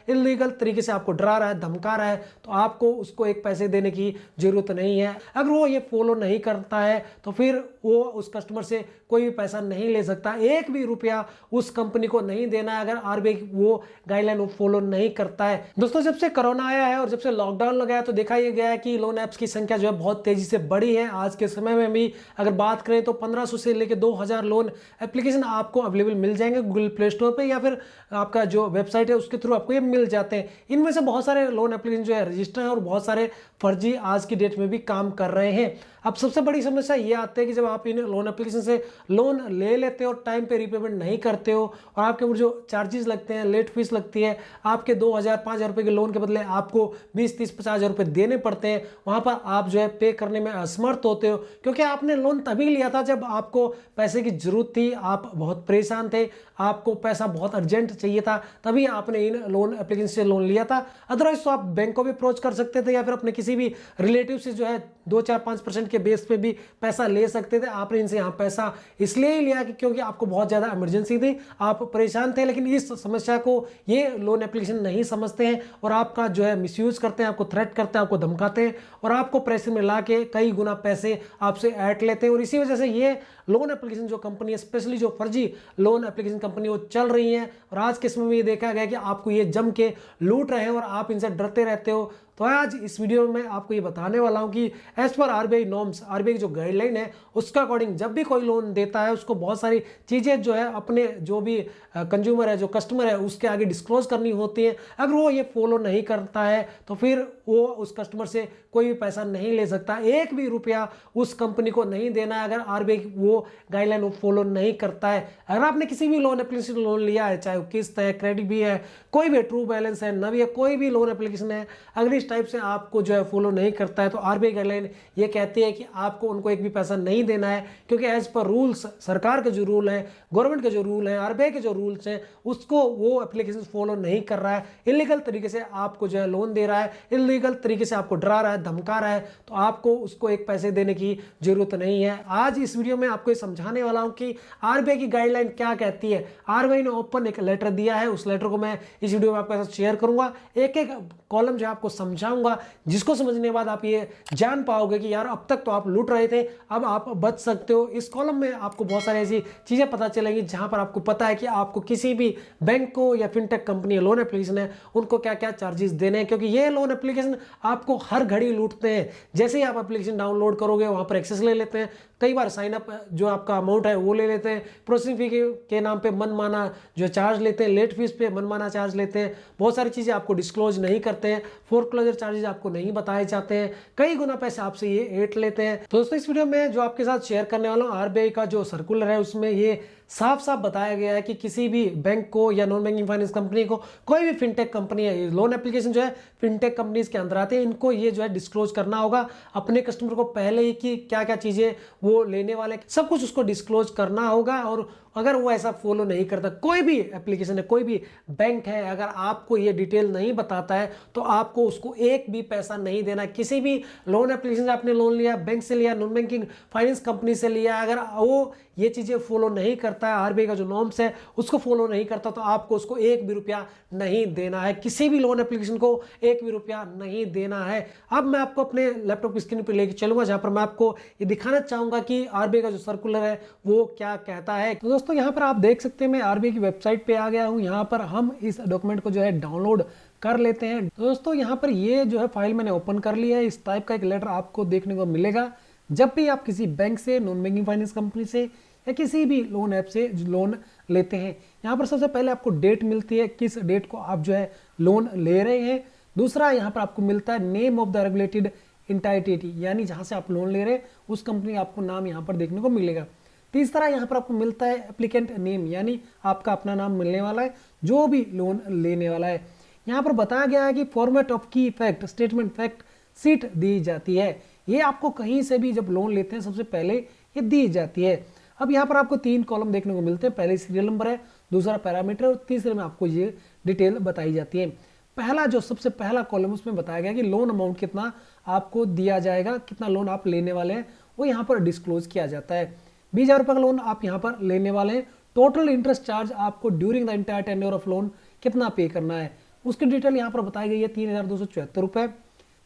Illegal तरीके से आपको डरा रहा है, धमका रहा है, तो आपको उसको एक पैसे देने की जरूरत नहीं है। अगर वो ये फॉलो नहीं करता है तो फिर वो उस कस्टमर से कोई भी पैसा नहीं ले सकता, एक भी रुपया उस कंपनी को नहीं देना है अगर आरबीआई वो गाइडलाइन फॉलो नहीं करता है। दोस्तों, जब से कोरोना आया है और जब से लॉकडाउन लगा है तो देखा यह गया है कि लोन ऐप्स की संख्या जो है बहुत तेजी से बढ़ी है। आज के समय में भी अगर बात करें तो 1500 से लेकर 2000 लोन एप्लीकेशन आपको अवेलेबल मिल जाएंगे गूगल प्ले स्टोर पे या फिर आपका जो वेबसाइट है उसके थ्रू आपको ये मिल जाते हैं। इनमें से बहुत सारे लोन एप्लीकेशन जो है रजिस्टर है और बहुत सारे फर्जी आज की डेट में भी काम कर रहे हैं। अब सबसे बड़ी समस्या ये आती है कि जब आप इन लोन एप्लीकेशन से लोन ले लेते हो और टाइम पे रीपेमेंट नहीं करते हो और आपके ऊपर जो चार्जेस लगते हैं, लेट फीस लगती है, आपके 2000-5000 रुपए के लोन के बदले आपको 20-30-50 रुपए देने पड़ते हैं। वहां पर आप जो है पे करने में असमर्थ होते हो क्योंकि आपने लोन तभी लिया था जब आपको पैसे की जरूरत थी, आप बहुत परेशान थे, आपको पैसा बहुत अर्जेंट चाहिए था, तभी आपने इन लोन एप्लीकेशन से लोन लिया था। अदरवाइज तो आप बैंक को भी अप्रोच कर सकते थे या फिर अपने किसी भी रिलेटिव से जो है 2-4-5% के बेस पे भी पैसा ले सकते थे। आपने इनसे यहाँ पैसा इसलिए ही लिया कि क्योंकि आपको बहुत ज़्यादा इमरजेंसी थी, आप परेशान थे। लेकिन इस समस्या को ये लोन एप्लीकेशन नहीं समझते हैं और आपका जो है मिसयूज करते हैं, आपको थ्रेट करते हैं, आपको धमकाते हैं और आपको प्रेशर में ला के कई गुना पैसे आपसे ऐंठ लेते हैं। और इसी वजह से ये लोन एप्लीकेशन जो कंपनी है, स्पेशली जो फर्जी लोन एप्लीकेशन कंपनी वो चल रही है और आज के समय में ये देखा गया कि आपको ये जम के लूट रहे हैं और आप इनसे डरते रहते हो। तो आज इस वीडियो में आपको ये बताने वाला हूं कि as per RBI norms, RBI की जो गाइडलाइन है उसका अकॉर्डिंग जब भी कोई लोन देता है उसको बहुत सारी चीज़ें जो है अपने जो भी कंज्यूमर है, जो कस्टमर है, उसके आगे डिस्क्लोज करनी होती है। अगर वो ये फॉलो नहीं करता है तो फिर वो उस कस्टमर से कोई भी पैसा नहीं ले सकता, एक भी रुपया उस कंपनी को नहीं देना है अगर आरबीआई वो गाइडलाइन फॉलो नहीं करता है। अगर आपने किसी भी लोन एप्लीकेशन लोन लिया है, चाहे वो किस्त है, क्रेडिट भी है, कोई भी ट्रू बैलेंस है, नवी है, कोई भी लोन एप्लीकेशन है, अगर इस टाइप से आपको जो है फॉलो नहीं करता है तो आरबीआई गाइडलाइन ये कहती है कि आपको उनको एक भी पैसा नहीं देना है क्योंकि एज पर रूल्स, सरकार के जो रूल है, गवर्नमेंट के जो रूल है, आरबीआई के जो रूल्स हैं उसको वो एप्लीकेशन फॉलो नहीं कर रहा है, इलीगल तरीके से आपको जो है लोन दे रहा है, इलीगल तरीके से आपको डरा रहा है, धमका रहा है, तो आपको उसको एक पैसे देने की जरूरत नहीं है। आज इस वीडियो में आपको समझाने वाला हूं कि आरबीआई की गाइडलाइन क्या कहती है। आरबीआई ने ओपन एक लेटर दिया है, उस लेटर को मैं इस वीडियो में आपके साथ शेयर करूंगा, एक एक कॉलम जो आपको समझाऊंगा, जिसको समझने के बाद आप ये जान पाओगे कि यार अब तक तो आप लूट रहे थे, अब आप बच सकते हो। इस कॉलम में आपको बहुत सारी ऐसी चीजें पता चलेंगी जहां पर आपको पता है कि आपको किसी भी बैंक को या फिनटेक कंपनी या लोन एप्लीकेशन है उनको क्या क्या चार्जेस देने हैं, क्योंकि ये लोन एप्लीकेशन आपको हर घड़ी लूटते हैं। जैसे ही आप एप्लीकेशन डाउनलोड करोगे वहां पर एक्सेस ले लेते हैं, कई बार साइन अप जो आपका अमाउंट है वो ले लेते हैं, प्रोसेसिंग फी के नाम पे मनमाना जो चार्ज लेते हैं, लेट फीस पे मनमाना चार्ज लेते हैं, बहुत सारी चीज़ें आपको डिस्क्लोज नहीं करते हैं, फोरक्लोजर चार्जेस आपको नहीं बताए जाते हैं, कई गुना पैसे आपसे ये ऐंठ लेते हैं। तो दोस्तों, इस वीडियो में जो आपके साथ शेयर करने वाला हूँ आरबीआई का जो सर्कुलर है उसमें ये साफ साफ बताया गया है कि किसी भी बैंक को या नॉन बैंकिंग फाइनेंस कंपनी को, कोई भी फिनटेक कंपनी है, लोन एप्लीकेशन जो है फिनटेक कंपनीज के अंदर आते हैं, इनको ये जो है डिस्क्लोज करना होगा अपने कस्टमर को पहले ही कि क्या क्या चीज़ें वो लेने वाले, सब कुछ उसको डिस्क्लोज करना होगा। और अगर वो ऐसा फॉलो नहीं करता, कोई भी एप्लीकेशन है, कोई भी बैंक है, अगर आपको ये डिटेल नहीं बताता है तो आपको उसको एक भी पैसा नहीं देना। किसी भी लोन एप्लीकेशन से आपने लोन लिया, बैंक से लिया, नॉन बैंकिंग फाइनेंस कंपनी से लिया, अगर वो ये चीज़ें फॉलो नहीं करता है, आरबीआई का जो नॉर्म्स है उसको फॉलो नहीं करता, तो आपको उसको एक भी रुपया नहीं देना है, किसी भी लोन एप्लीकेशन को एक भी रुपया नहीं देना है। अब मैं आपको अपने लैपटॉप की स्क्रीन पर लेकर चलूंगा जहां पर मैं आपको ये दिखाना चाहूंगा कि आरबीआई का जो सर्कुलर है वो क्या कहता है। तो दोस्तों, यहाँ पर आप देख सकते हैं मैं आरबीआई की वेबसाइट पे आ गया हूँ। यहाँ पर हम इस डॉक्यूमेंट को जो है डाउनलोड कर लेते हैं। दोस्तों, यहाँ पर ये जो है फाइल मैंने ओपन कर लिया है। इस टाइप का एक लेटर आपको देखने को मिलेगा जब भी आप किसी बैंक से, नॉन बैंकिंग फाइनेंस कंपनी से या किसी भी लोन ऐप से लोन लेते हैं। यहाँ पर सबसे पहले आपको डेट मिलती है, किस डेट को आप जो है लोन ले रहे हैं। दूसरा, यहाँ पर आपको मिलता है name of the regulated entity, यानी जहाँ से आप लोन ले रहे हैं उस कंपनी का आपको नाम यहाँ पर देखने को मिलेगा। तीसरा, यहाँ पर आपको मिलता है एप्लीकेंट नेम, यानी आपका अपना नाम मिलने वाला है जो भी लोन लेने वाला है। यहाँ पर बताया गया है कि फॉर्मेट ऑफ की फैक्ट स्टेटमेंट फैक्ट शीट दी जाती है। ये आपको कहीं से भी जब लोन लेते हैं सबसे पहले ये दी जाती है। अब यहाँ पर आपको 3 कॉलम देखने को मिलते हैं, पहले सीरियल नंबर है, दूसरा पैरामीटर और तीसरे में आपको ये डिटेल बताई जाती है। पहला जो सबसे पहला कॉलम उसमें बताया गया कि लोन अमाउंट कितना आपको दिया जाएगा, कितना लोन आप लेने वाले हैं वो यहाँ पर डिस्क्लोज किया जाता है। 20,000 रुपये का लोन आप यहाँ पर लेने वाले हैं। टोटल इंटरेस्ट चार्ज आपको during the entire tenure of loan कितना पे करना है। उसकी डिटेल यहाँ पर बताई गई है 3,274 रुपये।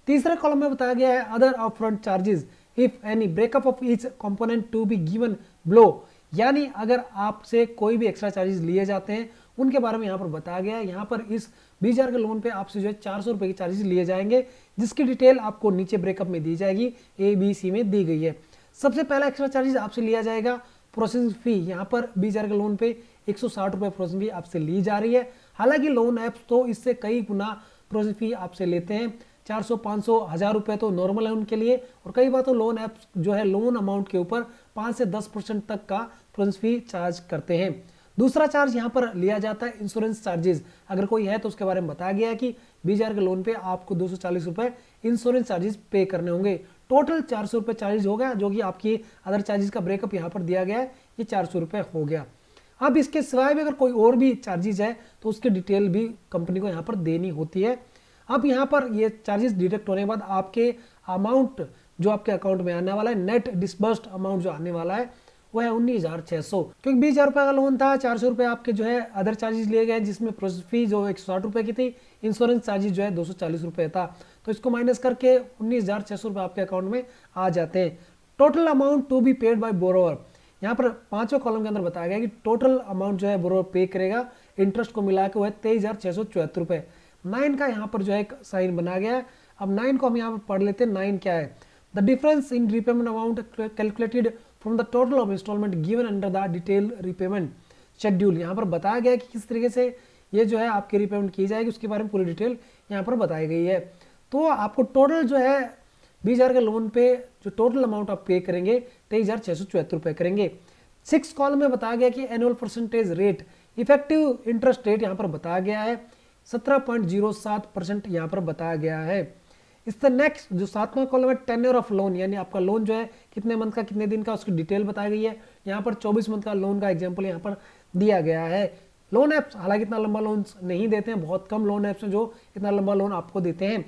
तीसरे कॉलम में बताया गया है other upfront charges if any breakup of each component to be given below, यानी अगर आपसे कोई भी एक्स्ट्रा चार्जेस लिए जाते हैं उनके बारे में यहाँ पर बताया गया है। यहाँ पर इस 20,000 के लोन पे आपसे जो है 400 रुपये के चार्जेस लिए जाएंगे, जिसकी डिटेल आपको नीचे ब्रेकअप में दी जाएगी, ABC में दी गई है। सबसे पहला एक्स्ट्रा चार्जेस आपसे लिया जाएगा प्रोसेसिंग फी। यहाँ पर 20,000 के लोन पे 160 रुपये प्रोसेसिंग फी आपसे ली जा रही है। हालांकि लोन ऐप्स तो इससे कई गुना प्रोसेसिंग फी आपसे लेते हैं, 400, 500, 1000 रुपये तो नॉर्मल है उनके लिए, और कई बार तो लोन ऐप्स जो है लोन अमाउंट के ऊपर 5 से 10% तक का प्रोसेसिंग फी चार्ज करते हैं। दूसरा चार्ज यहाँ पर लिया जाता है इंश्योरेंस चार्जेस। अगर कोई है तो उसके बारे में बताया गया है कि 20,000 के लोन पे आपको 240 रुपये इंश्योरेंस चार्जेस पे करने होंगे। टोटल 400 रुपये चार्जेस हो गया, जो कि आपकी अदर चार्जेस का ब्रेकअप यहाँ पर दिया गया है, ये 400 रुपये हो गया। अब इसके सिवाय भी अगर कोई और भी चार्जेस है तो उसकी डिटेल भी कंपनी को यहाँ पर देनी होती है। अब यहाँ पर ये चार्जेस डिडक्ट होने के बाद आपके अमाउंट जो आपके अकाउंट में आने वाला है, नेट डिस्बर्स्ड अमाउंट जो आने वाला है वो है 19,600, क्योंकि 20,000 रुपये का लोन था, 400 रुपये आपके जो है अदर चार्जेस लिए गए, जिसमें प्रोसेस फी जो 160 रुपये की थी, इंश्योरेंस चार्जेस जो है 240 रुपये था, तो इसको माइनस करके 19,600 रुपये आपके अकाउंट में आ जाते हैं। Total amount to be paid by borrower, यहाँ पर 5वें कॉलम के अंदर बताया गया कि टोटल अमाउंट जो है बोरोवर पे करेगा इंटरेस्ट को मिला के वो है 23,674 रुपये। 9 का यहाँ पर जो है एक साइन बना गया है। अब 9 को हम यहाँ पर पढ़ लेते हैं। 9 क्या है? The difference in repayment amount calculated from the total of instalment given under the detail repayment schedule. यहाँ पर बताया गया है कि किस तरीके से ये जो है आपकी रिपेमेंट की जाएगी, उसके बारे में पूरी डिटेल यहाँ पर बताई गई है। तो आपको टोटल जो है 20,000 के लोन पे जो टोटल अमाउंट आप पे करेंगे 23,674 रुपये करेंगे। 6 कॉलम में बताया गया कि annual percentage rate, effective interest rate यहाँ पर बताया गया है 17.07% यहाँ पर बताया गया है। इससे नेक्स्ट जो 7वां कॉलम है टेन्योर ऑफ लोन, यानी आपका लोन जो है कितने मंथ का, कितने दिन का, उसकी डिटेल बताई गई है। यहाँ पर 24 मंथ का लोन का एग्जाम्पल यहाँ पर दिया गया है। लोन ऐप्स हालांकि इतना लंबा लोन नहीं देते हैं, बहुत कम लोन ऐप्स हैं जो इतना लंबा लोन आपको देते हैं।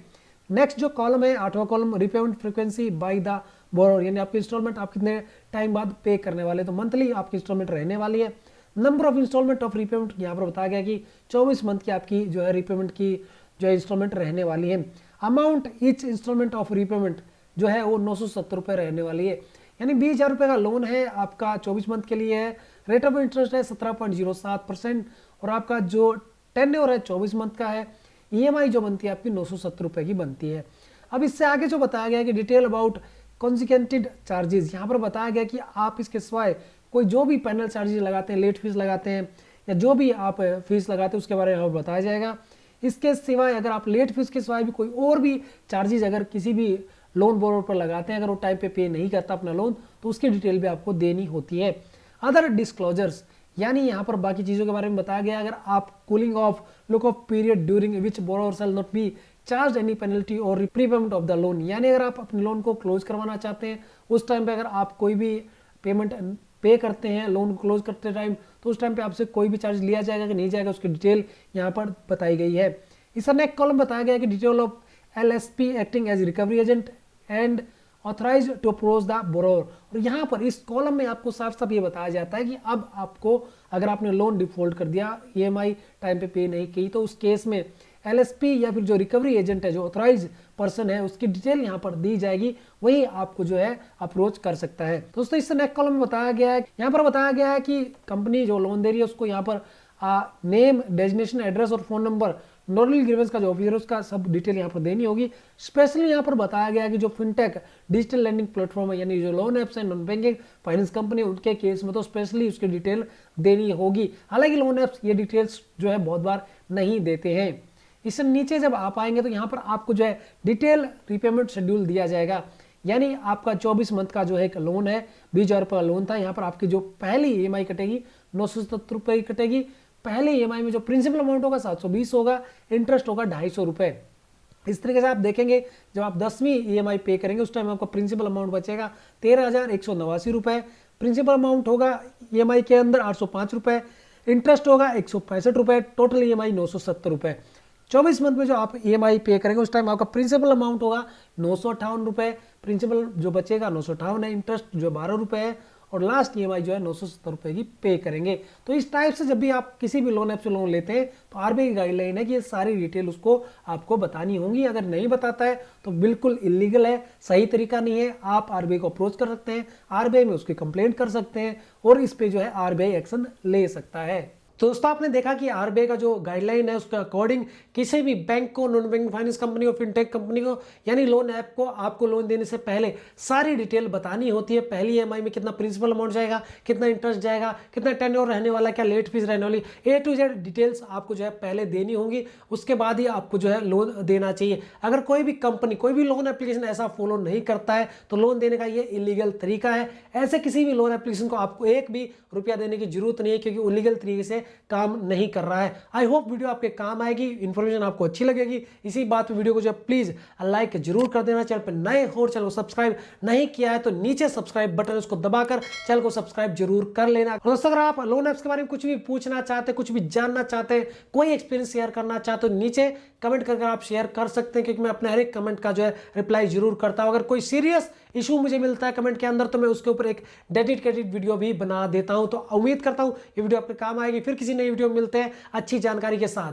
नेक्स्ट जो कॉलम है 8वां column, repayment frequency by the borrower, यानी आपकी इंस्टॉलमेंट आप कितने टाइम बाद पे करने वाले, तो मंथली आपकी इंस्टॉलमेंट रहने वाली है। Number of instalment of repayment, यहाँ पर बताया गया कि 24 मंथ की आपकी जो है रिपेमेंट की जो है इंस्टॉलमेंट रहने वाली है। Amount each instalment of repayment जो है वो 970 रुपये रहने वाली है। यानी 20,000 रुपये का लोन है आपका, 24 मंथ के लिए है, रेट ऑफ इंटरेस्ट है 17.07% और आपका जो टेन्योर है 24 मंथ का है। EMI जो बनती है आपकी 970 रुपये की बनती है। अब इससे आगे जो बताया गया है कि डिटेल अबाउट कॉन्सिक्वेंटेड चार्जेस, यहाँ पर बताया गया कि आप इसके सिवाय कोई जो भी पैनल चार्जेस लगाते हैं, लेट फीस लगाते हैं या जो भी आप फीस लगाते हैं उसके बारे में यहाँ पर बताया जाएगा। इसके सिवाय अगर आप लेट फीस के सिवाय भी कोई और भी चार्जेस अगर किसी भी लोन बोरोवर पर लगाते हैं, अगर वो टाइम पे नहीं करता अपना लोन, तो उसकी डिटेल भी आपको देनी होती है। अदर डिस्क्लोजर्स, यानी यहाँ पर बाकी चीज़ों के बारे में बताया गया। अगर आप cooling of look of period during which borrower shall not be charge any penalty और प्रीपेमेंट ऑफ द लोन, यानी अगर आप अपने लोन को क्लोज करवाना चाहते हैं उस टाइम पे अगर आप कोई भी पेमेंट पे करते हैं लोन क्लोज करते टाइम, तो उस टाइम पे आपसे कोई भी चार्ज लिया जाएगा कि नहीं जाएगा, उसकी डिटेल यहाँ पर बताई गई है। इस नेक्स्ट कॉलम बताया गया कि detail of LSP acting as recovery agent and authorise to approach the borrower. और यहाँ पर इस कॉलम में आपको साफ साफ ये बताया जाता है कि अब आपको अगर आपने लोन डिफॉल्ट कर दिया, EMI टाइम पे नहीं की, तो उस केस में LSP या फिर जो रिकवरी एजेंट है, जो ऑथराइज पर्सन है, उसकी डिटेल यहाँ पर दी जाएगी, वही आपको जो है अप्रोच कर सकता है। दोस्तों इससे नेक्स्ट कॉलम में बताया गया है, यहाँ पर बताया गया है कि कंपनी जो लोन दे रही है उसको यहाँ पर नेम, डेजिग्नेशन, एड्रेस और फोन नंबर, नोडल ग्रीवेंस का जो ऑफिसर है उसका सब डिटेल यहाँ पर देनी होगी। स्पेशली यहाँ पर बताया गया है कि जो फिनटेक डिजिटल लैंडिंग प्लेटफॉर्म है, यानी जो लोन ऐप्स है, नॉन बैंकिंग फाइनेंस कंपनी, उनके केस में तो स्पेशली उसकी डिटेल देनी होगी। हालांकि लोन ऐप्स ये डिटेल्स जो है बहुत बार नहीं देते हैं। इससे नीचे जब आप आएंगे तो यहाँ पर आपको जो है डिटेल रिपेमेंट शेड्यूल दिया जाएगा। यानी आपका 24 मंथ का जो है एक लोन है, 20,000 रुपये का लोन था, यहाँ पर आपकी जो पहली EMI कटेगी 970 रुपये की कटेगी। पहले EMI में जो प्रिंसिपल अमाउंट होगा 720 होगा, इंटरेस्ट होगा 250 रुपये। इस तरीके से आप देखेंगे जब आप 10वीं EMI पे करेंगे उस टाइम आपका प्रिंसिपल अमाउंट बचेगा 13,189 रुपये। प्रिंसिपल अमाउंट होगा EMI के अंदर 805 रुपये, इंटरेस्ट होगा 165 रुपये, टोटल EMI 970 रुपये। 24 मंथ में जो आप EMI पे करेंगे उस टाइम आपका प्रिंसिपल अमाउंट होगा 958 रुपये, प्रिंसिपल जो बचेगा 958 है, इंटरेस्ट जो 12 रुपये है और लास्ट ईएमआई जो है 970 रुपये की पे करेंगे। तो इस टाइप से जब भी आप किसी भी लोन ऐप से लोन लेते हैं तो आरबीआई की गाइडलाइन है कि ये सारी डिटेल उसको आपको बतानी होंगी। अगर नहीं बताता है तो बिल्कुल इलीगल है, सही तरीका नहीं है। आप आरबीआई को अप्रोच कर सकते हैं, आरबीआई में उसकी कंप्लेंट कर सकते हैं और इस पे जो है आरबीआई एक्शन ले सकता है। तो दोस्तों आपने देखा कि आरबीआई का जो गाइडलाइन है उसके अकॉर्डिंग किसी भी बैंक को, नॉन बैंकिंग फाइनेंस कंपनी को, फिनटेक कंपनी को यानी लोन ऐप को आपको लोन देने से पहले सारी डिटेल बतानी होती है। पहली ईएमआई में कितना प्रिंसिपल अमाउंट जाएगा, कितना इंटरेस्ट जाएगा, कितना टेन्योर रहने वाला, क्या लेट फीस रहने वाली, ए टू जेड डिटेल्स आपको जो है पहले देनी होंगी। उसके बाद ही आपको जो है लोन देना चाहिए। अगर कोई भी कंपनी, कोई भी लोन एप्लीकेशन ऐसा फॉलो नहीं करता है तो लोन देने का ये इलीगल तरीका है। ऐसे किसी भी लोन एप्लीकेशन को आपको एक भी रुपया देने की जरूरत नहीं है, क्योंकि इलीगल तरीके से काम नहीं कर रहा है। आई होप वीडियो आपके काम आएगी, इन्फॉर्मेशन आपको अच्छी लगेगी। इसी बात पे वीडियो को जो प्लीज लाइक जरूर कर देना। चैनल पर नए हो, चैनल को सब्सक्राइब नहीं किया है तो नीचे सब्सक्राइब बटन उसको दबाकर चैनल को सब्सक्राइब जरूर कर लेना। दोस्तों अगर आप लोन ऐप्स के बारे में कुछ भी पूछना चाहते हैं, कुछ भी जानना चाहते हैं, कोई एक्सपीरियंस शेयर करना चाहते हो, नीचे कमेंट करके आप शेयर कर सकते हैं, क्योंकि मैं अपने हर एक कमेंट का जो है रिप्लाई जरूर करता हूं। अगर कोई सीरियस इशू मुझे मिलता है कमेंट के अंदर तो मैं उसके ऊपर एक डेडिकेटेड वीडियो भी बना देता हूं। तो उम्मीद करता हूं ये वीडियो आपके काम आएगी। फिर किसी नई वीडियो में मिलते हैं अच्छी जानकारी के साथ।